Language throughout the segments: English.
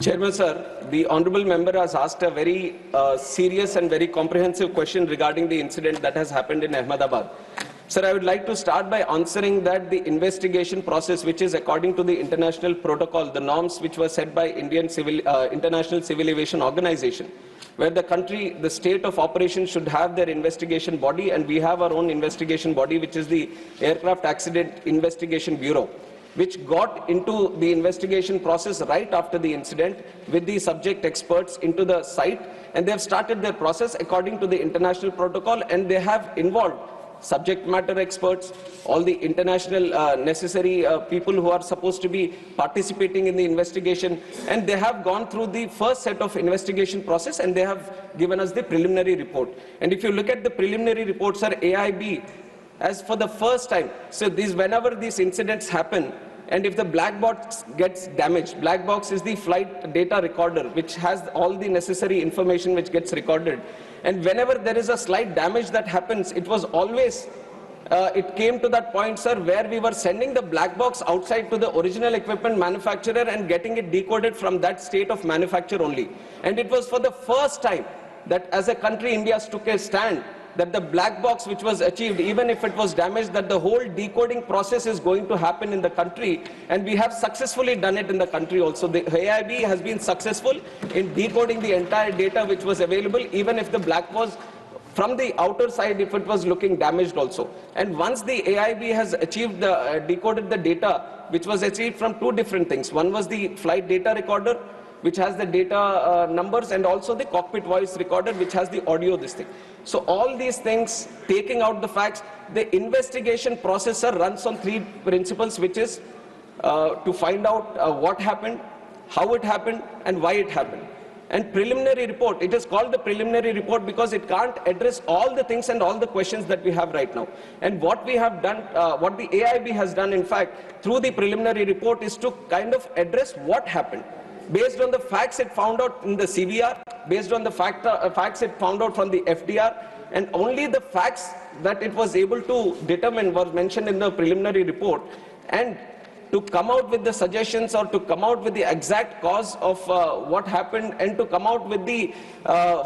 Chairman sir, the honourable member has asked a very serious and very comprehensive question regarding the incident that has happened in Ahmedabad. Sir, I would like to start by answering that the investigation process, which is according to the international protocol, the norms which were set by International Civil Aviation Organization, where the state of operation should have their investigation body, and we have our own investigation body, which is the Aircraft Accident Investigation Bureau, which got into the investigation process right after the incident with the subject experts into the site, and they have started their process according to the international protocol, and they have involved subject matter experts, all the international necessary people who are supposed to be participating in the investigation, and they have gone through the first set of investigation process, and they have given us the preliminary report. And if you look at the preliminary reports, sir, AAIB, as for the first time, so whenever these incidents happen, and if the black box gets damaged, black box is the flight data recorder, which has all the necessary information which gets recorded. And whenever there is a slight damage that happens, it was always, it came to that point, sir, where we were sending the black box outside to the original equipment manufacturer and getting it decoded from that state of manufacture only. And it was for the first time that as a country, India took a stand that the black box which was achieved, even if it was damaged, that the whole decoding process is going to happen in the country, and we have successfully done it in the country also. The AAIB has been successful in decoding the entire data which was available, even if the black was from the outer side, if it was looking damaged also. And once the AAIB has achieved decoded the data, which was achieved from two different things. One was the flight data recorder, which has the data numbers, and also the cockpit voice recorder, which has the audio, this thing. So all these things, taking out the facts, the investigation processor runs on three principles, which is to find out what happened, how it happened, and why it happened. And preliminary report, it is called the preliminary report because it can't address all the things and all the questions that we have right now. And what we have done, what the AAIB has done, in fact, through the preliminary report, is to kind of address what happened. Based on the facts it found out in the CVR, based on the facts it found out from the FDR, and only the facts that it was able to determine was mentioned in the preliminary report, and to come out with the suggestions or to come out with the exact cause of what happened, and to come out with the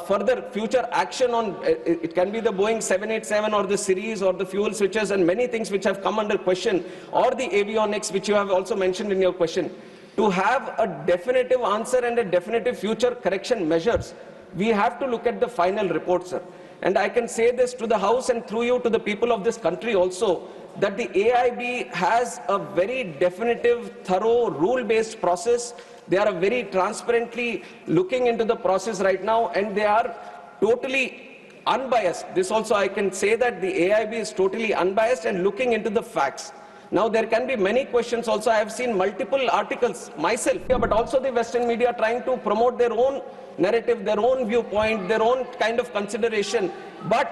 further future action on, it can be the Boeing 787 or the series or the fuel switches and many things which have come under question, or the avionics which you have also mentioned in your question. To have a definitive answer and a definitive future correction measures, we have to look at the final report, sir. And I can say this to the House and through you to the people of this country also, that the AAIB has a very definitive, thorough, rule-based process. They are very transparently looking into the process right now, and they are totally unbiased. This also I can say that the AAIB is totally unbiased and looking into the facts. Now, there can be many questions also. I have seen multiple articles myself, but also the Western media trying to promote their own narrative, their own viewpoint, their own kind of consideration. But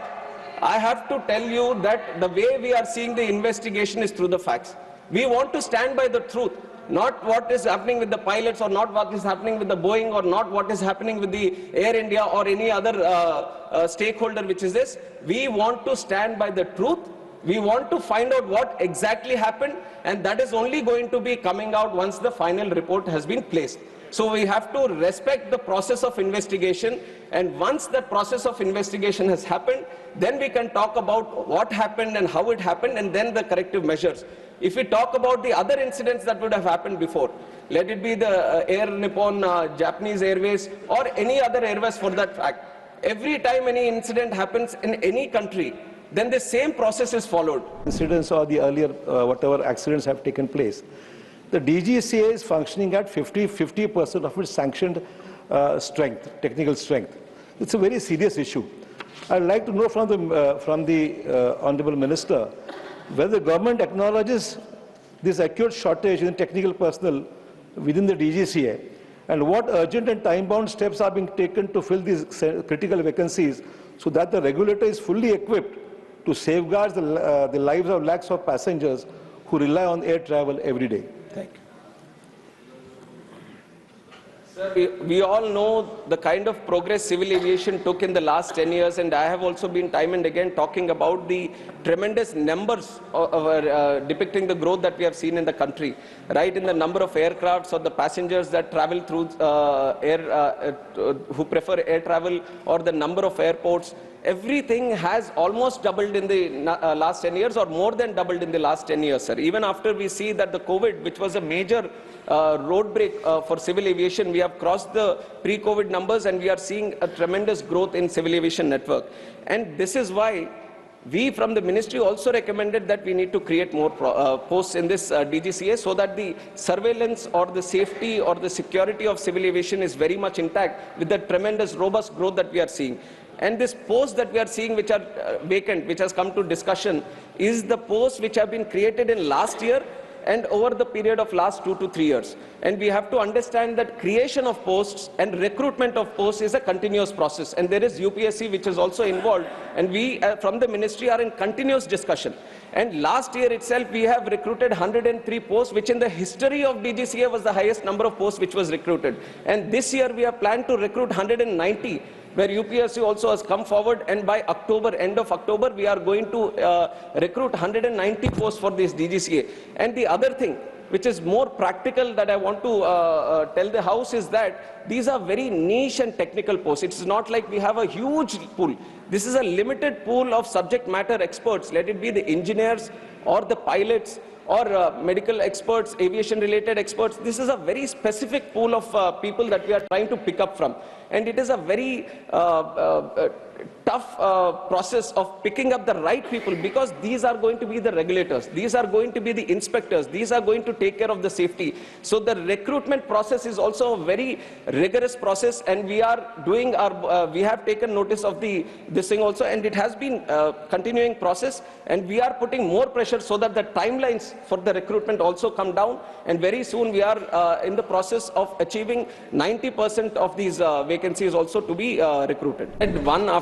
I have to tell you that the way we are seeing the investigation is through the facts. We want to stand by the truth, not what is happening with the pilots, or not what is happening with the Boeing, or not what is happening with the Air India or any other stakeholder which is this. We want to stand by the truth. We want to find out what exactly happened, and that is only going to be coming out once the final report has been placed. So we have to respect the process of investigation, and once the process of investigation has happened, then we can talk about what happened and how it happened, and then the corrective measures. If we talk about the other incidents that would have happened before, let it be the Air Nippon, Japanese Airways, or any other airways for that fact, every time any incident happens in any country, then the same process is followed. Incidents or the earlier whatever accidents have taken place, the DGCA is functioning at 50% of its sanctioned strength, technical strength. It's a very serious issue. I'd like to know from the Honourable Minister whether the government acknowledges this acute shortage in technical personnel within the DGCA, and what urgent and time-bound steps are being taken to fill these critical vacancies so that the regulator is fully equipped to safeguard the lives of lakhs of passengers who rely on air travel every day. Thank you. Sir, we all know the kind of progress civil aviation took in the last 10 years, and I have also been time and again talking about the tremendous numbers depicting the growth that we have seen in the country, right, in the number of aircrafts or the passengers that travel through who prefer air travel, or the number of airports. Everything has almost doubled in the last 10 years, or more than doubled in the last 10 years, sir. Even after we see that the COVID, which was a major road break for civil aviation, we have crossed the pre-COVID numbers, and we are seeing a tremendous growth in civil aviation network. And this is why we from the ministry also recommended that we need to create more posts in this DGCA, so that the surveillance or the safety or the security of civil aviation is very much intact with the tremendous robust growth that we are seeing. And this post that we are seeing, which are vacant, which has come to discussion, is the posts which have been created in last year and over the period of last 2 to 3 years. And we have to understand that creation of posts and recruitment of posts is a continuous process. And there is UPSC which is also involved. And we from the ministry are in continuous discussion. And last year itself, we have recruited 103 posts, which in the history of DGCA was the highest number of posts which was recruited. And this year we have planned to recruit 190. Where UPSC also has come forward, and by October, end of October, we are going to recruit 190 posts for this DGCA. And the other thing, which is more practical, that I want to tell the House, is that these are very niche and technical posts. It's not like we have a huge pool. This is a limited pool of subject matter experts, let it be the engineers or the pilots or medical experts, aviation-related experts. This is a very specific pool of people that we are trying to pick up from. And it is a very tough process of picking up the right people, because these are going to be the regulators, these are going to be the inspectors, these are going to take care of the safety. So the recruitment process is also a very rigorous process, and we are doing our, we have taken notice of this thing also, and it has been continuing process, and we are putting more pressure so that the timelines for the recruitment also come down, and very soon we are in the process of achieving 90% of these vacancies also to be recruited. And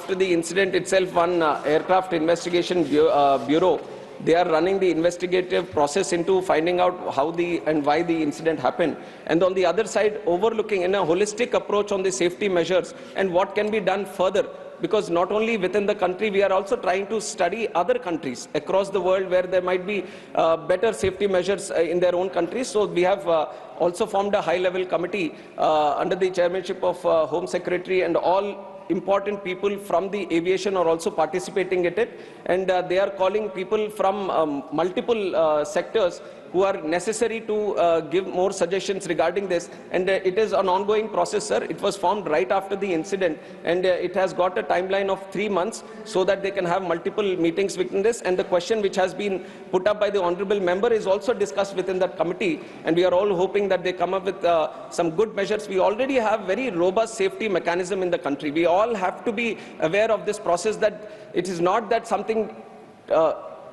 after the incident itself, one aircraft investigation bureau, they are running the investigative process into finding out how and why the incident happened. And on the other side, overlooking in a holistic approach on the safety measures and what can be done further. Because not only within the country, we are also trying to study other countries across the world where there might be better safety measures in their own countries. So we have also formed a high-level committee under the chairmanship of Home Secretary, and all important people from the aviation are also participating in it, and they are calling people from multiple sectors who are necessary to give more suggestions regarding this. And it is an ongoing process, sir. It was formed right after the incident, and it has got a timeline of 3 months so that they can have multiple meetings within this. And the question which has been put up by the honorable member is also discussed within that committee, and we are all hoping that they come up with some good measures. We already have very robust safety mechanism in the country. We all have to be aware of this process, that it is not that something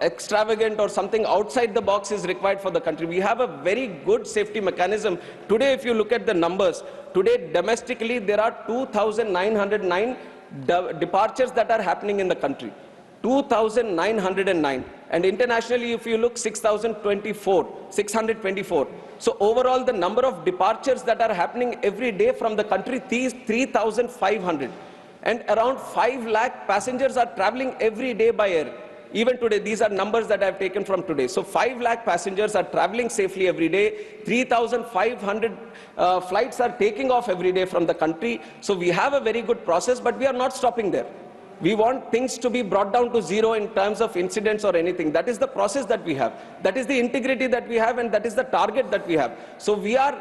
extravagant or something outside the box is required for the country. We have a very good safety mechanism. Today, if you look at the numbers, today domestically there are 2,909 departures that are happening in the country. 2,909. And internationally, if you look, 624. So overall, the number of departures that are happening every day from the country is 3,500. And around 5 lakh passengers are traveling every day by air. Even today, these are numbers that I have taken from today. So 5 lakh passengers are traveling safely every day. 3,500 flights are taking off every day from the country. So we have a very good process, but we are not stopping there. We want things to be brought down to zero in terms of incidents or anything. That is the process that we have. That is the integrity that we have, and that is the target that we have. So we are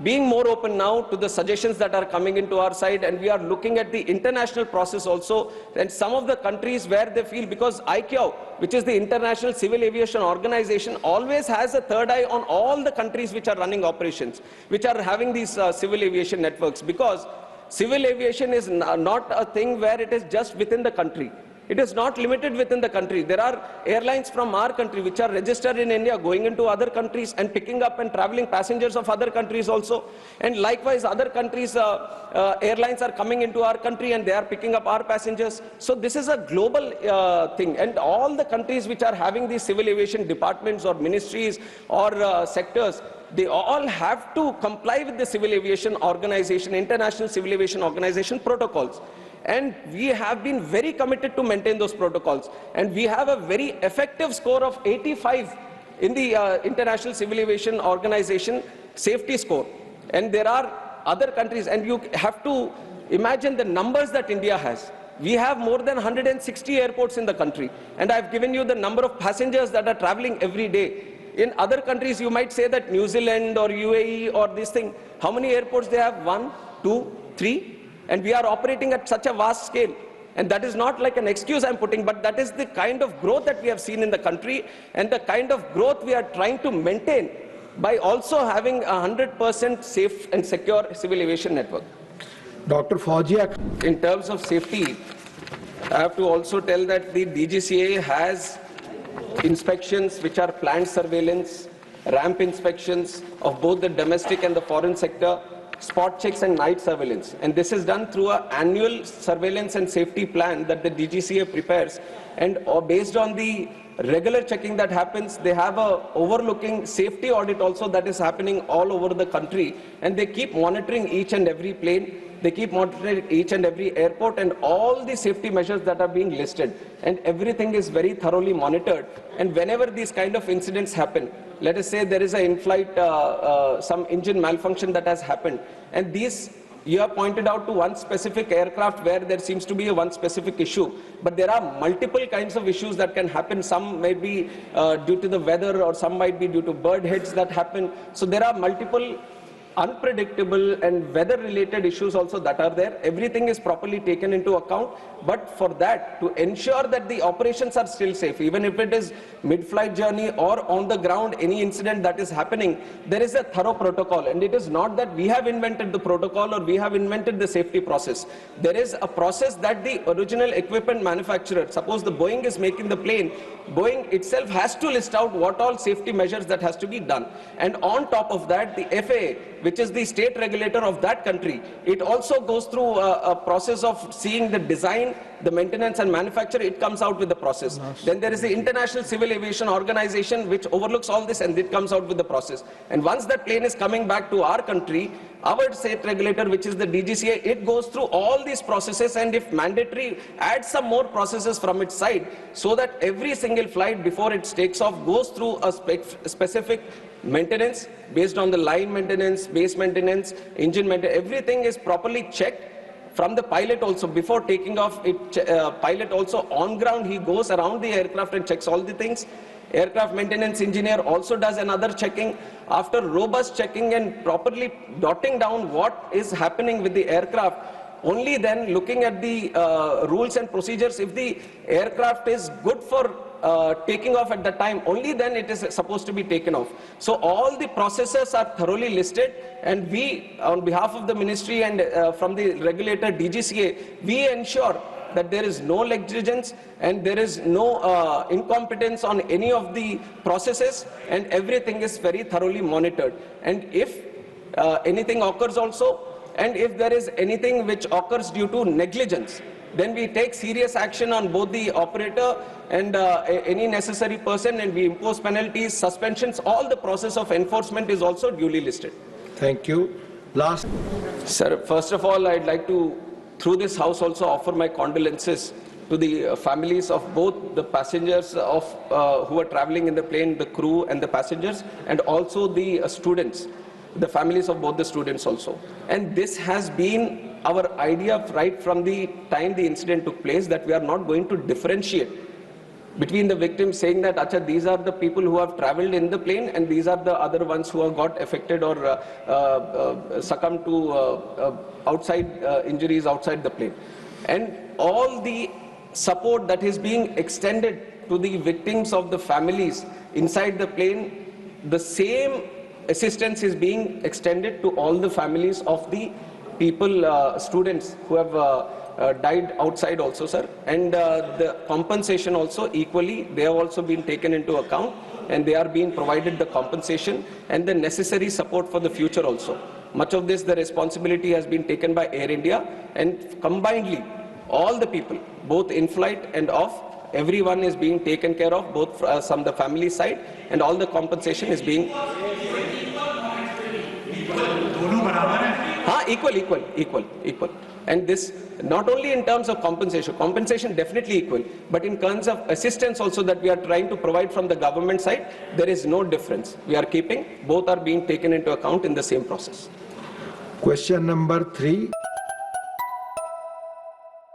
being more open now to the suggestions that are coming into our side, and we are looking at the international process also, and some of the countries where they feel, because ICAO, which is the International Civil Aviation Organization, always has a third eye on all the countries which are running operations, which are having these civil aviation networks, because civil aviation is not a thing where it is just within the country. It is not limited within the country. There are airlines from our country which are registered in India going into other countries and picking up and traveling passengers of other countries also. And likewise, other countries, airlines are coming into our country and they are picking up our passengers. So this is a global thing. And all the countries which are having these civil aviation departments or ministries or sectors, they all have to comply with the Civil Aviation Organization, International Civil Aviation Organization protocols. And we have been very committed to maintain those protocols. And we have a very effective score of 85 in the International Civil Aviation Organization safety score. And there are other countries, and you have to imagine the numbers that India has. We have more than 160 airports in the country, and I've given you the number of passengers that are traveling every day. In other countries, you might say that New Zealand or UAE or this thing, how many airports they have? 1, 2, 3, and we are operating at such a vast scale. And that is not like an excuse I'm putting, but that is the kind of growth that we have seen in the country and the kind of growth we are trying to maintain by also having a 100% safe and secure civil aviation network. Dr. Fauziya. In terms of safety, I have to also tell that the DGCA has inspections which are planned surveillance, ramp inspections of both the domestic and the foreign sector, spot checks and night surveillance. And this is done through an annual surveillance and safety plan that the DGCA prepares. And based on the regular checking that happens, they have a overlooking safety audit also that is happening all over the country. And they keep monitoring each and every plane. They keep monitoring each and every airport and all the safety measures that are being listed. And everything is very thoroughly monitored. And whenever these kind of incidents happen, let us say there is an in-flight, some engine malfunction that has happened. And these, you have pointed out to one specific aircraft where there seems to be one specific issue. But there are multiple kinds of issues that can happen. Some may be due to the weather, or some might be due to bird heads that happen. So there are multiple unpredictable and weather-related issues also that are there. Everything is properly taken into account. But for that, to ensure that the operations are still safe, even if it is mid-flight journey or on the ground, any incident that is happening, there is a thorough protocol. And it is not that we have invented the protocol or we have invented the safety process. There is a process that the original equipment manufacturer, suppose the Boeing is making the plane, Boeing itself has to list out what all safety measures that has to be done. And on top of that, the FAA, which is the state regulator of that country, it also goes through a process of seeing the design, the maintenance and manufacture. It comes out with the process. Then there is the International Civil Aviation Organization which overlooks all this, and it comes out with the process. And once that plane is coming back to our country, our state regulator, which is the DGCA, it goes through all these processes, and if mandatory, adds some more processes from its side, so that every single flight before it takes off goes through a specific maintenance based on the line maintenance, base maintenance, engine maintenance. Everything is properly checked from the pilot also. Before taking off, pilot also on ground, he goes around the aircraft and checks all the things. Aircraft maintenance engineer also does another checking. After robust checking and properly dotting down what is happening with the aircraft, only then looking at the rules and procedures, if the aircraft is good for taking off at that time, only then it is supposed to be taken off. So all the processes are thoroughly listed, and we, on behalf of the ministry and from the regulator DGCA, we ensure that there is no negligence and there is no incompetence on any of the processes, and everything is very thoroughly monitored. And if anything occurs also, and if there is anything which occurs due to negligence, then we take serious action on both the operator and any necessary person, and we impose penalties, suspensions. All the process of enforcement is also duly listed. Thank you. Last. Sir, first of all, I'd like to, through this house, also offer my condolences to the families of both the passengers of who are traveling in the plane, the crew and the passengers, and also the students, the families of both the students also. And this has been our idea right from the time the incident took place, that we are not going to differentiate between the victims, saying that, Acha, these are the people who have traveled in the plane and these are the other ones who have got affected or succumbed to outside injuries outside the plane. And all the support that is being extended to the victims of the families inside the plane, the same assistance is being extended to all the families of the people, students who have died outside also, sir. And the compensation also equally, they have also been taken into account, and they are being provided the compensation and the necessary support for the future also. Much of this, the responsibility has been taken by Air India, and combinedly, all the people, both in flight and off, everyone is being taken care of, both from the family side, and all the compensation is being... Equal. And this, not only in terms of compensation definitely equal, but in terms of assistance also that we are trying to provide from the government side, there is no difference. We are keeping, both are being taken into account in the same process. Question number 3.